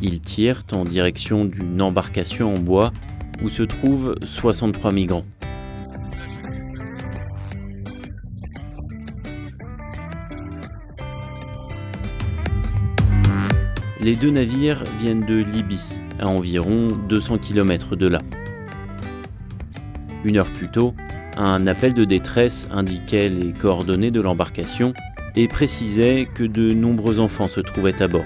Ils tirent en direction d'une embarcation en bois où se trouvent 63 migrants. Les deux navires viennent de Libye, à environ 200 km de là. Une heure plus tôt, un appel de détresse indiquait les coordonnées de l'embarcation et précisait que de nombreux enfants se trouvaient à bord.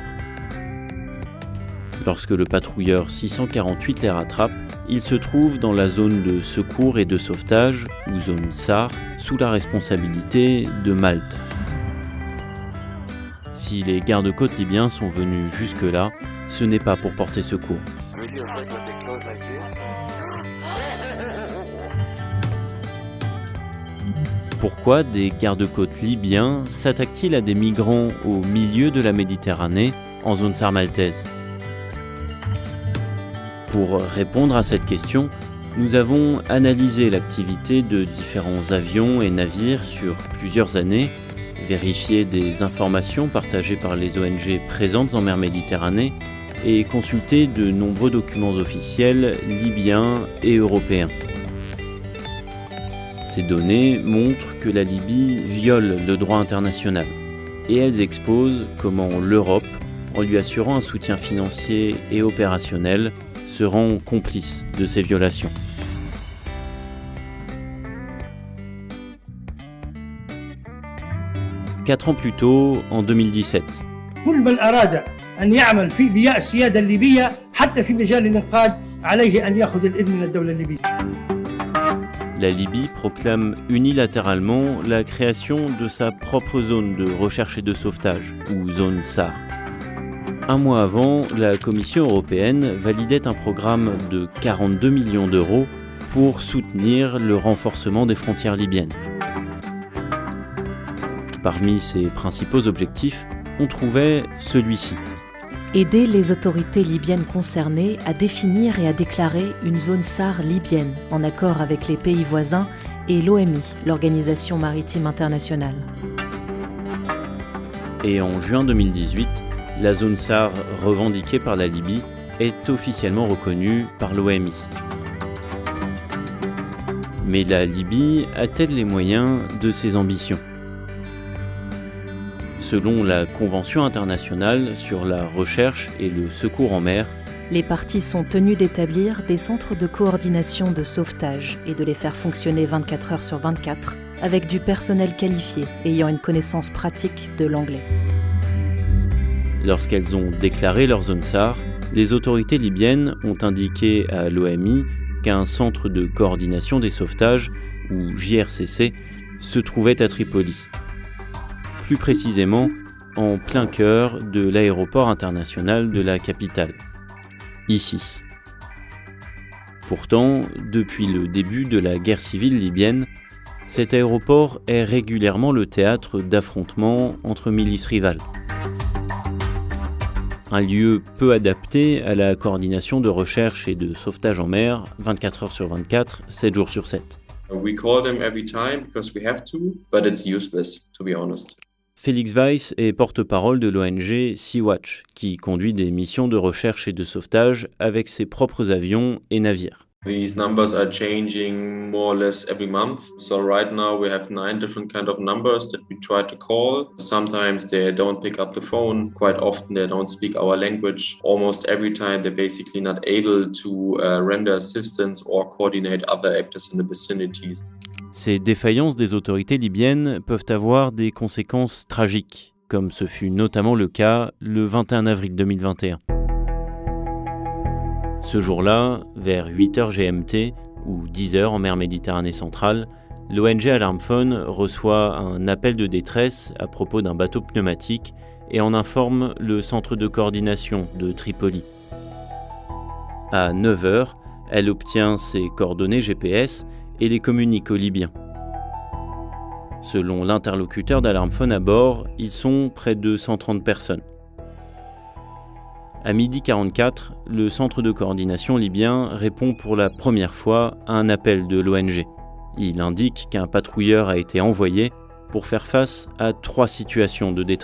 Lorsque le patrouilleur 648 les rattrape, ils se trouvent dans la zone de secours et de sauvetage, ou zone SAR, sous la responsabilité de Malte. Si les gardes-côtes libyens sont venus jusque-là, ce n'est pas pour porter secours. Pourquoi des gardes-côtes libyens s'attaquent-ils à des migrants au milieu de la Méditerranée, en zone SAR maltaise ? Pour répondre à cette question, nous avons analysé l'activité de différents avions et navires sur plusieurs années, vérifié des informations partagées par les ONG présentes en mer Méditerranée et consulté de nombreux documents officiels libyens et européens. Ces données montrent que la Libye viole le droit international et elles exposent comment l'Europe, en lui assurant un soutien financier et opérationnel, se rend complice de ces violations. Quatre ans plus tôt, en 2017. La Libye proclame unilatéralement la création de sa propre zone de recherche et de sauvetage, ou zone SAR. Un mois avant, la Commission européenne validait un programme de 42 millions d'euros pour soutenir le renforcement des frontières libyennes. Parmi ses principaux objectifs, on trouvait celui-ci. Aider les autorités libyennes concernées à définir et à déclarer une zone SAR libyenne, en accord avec les pays voisins et l'OMI, l'Organisation maritime internationale. Et en juin 2018, la zone SAR revendiquée par la Libye est officiellement reconnue par l'OMI. Mais la Libye a-t-elle les moyens de ses ambitions ? Selon la Convention internationale sur la recherche et le secours en mer, les parties sont tenues d'établir des centres de coordination de sauvetage et de les faire fonctionner 24 heures sur 24 avec du personnel qualifié ayant une connaissance pratique de l'anglais. Lorsqu'elles ont déclaré leur zone SAR, les autorités libyennes ont indiqué à l'OMI qu'un centre de coordination des sauvetages, ou JRCC, se trouvait à Tripoli. Plus précisément, en plein cœur de l'aéroport international de la capitale, ici. Pourtant, depuis le début de la guerre civile libyenne, cet aéroport est régulièrement le théâtre d'affrontements entre milices rivales. Un lieu peu adapté à la coordination de recherche et de sauvetage en mer, 24 heures sur 24, 7 jours sur 7. We call them every time because we have to, but it's useless, to be honest. Félix Weiss est porte-parole de l'ONG Sea-Watch, qui conduit des missions de recherche et de sauvetage avec ses propres avions et navires. These numbers are changing more or less every month. So right now we have 9 different kind of numbers that we try to call. Sometimes they don't pick up the phone. Quite often they don't speak our language. Almost every time they're basically not able to render assistance or coordinate other actors in the vicinity. Ces défaillances des autorités libyennes peuvent avoir des conséquences tragiques, comme ce fut notamment le cas le 21 avril 2021. Ce jour-là, vers 8h GMT ou 10h en mer Méditerranée centrale, l'ONG Alarm Phone reçoit un appel de détresse à propos d'un bateau pneumatique et en informe le centre de coordination de Tripoli. À 9h, elle obtient ses coordonnées GPS et les communique aux Libyens. Selon l'interlocuteur d'Alarm Phone à bord, ils sont près de 130 personnes. À 12h44, le centre de coordination libyen répond pour la première fois à un appel de l'ONG. Il indique qu'un patrouilleur a été envoyé pour faire face à 3 situations de détresse.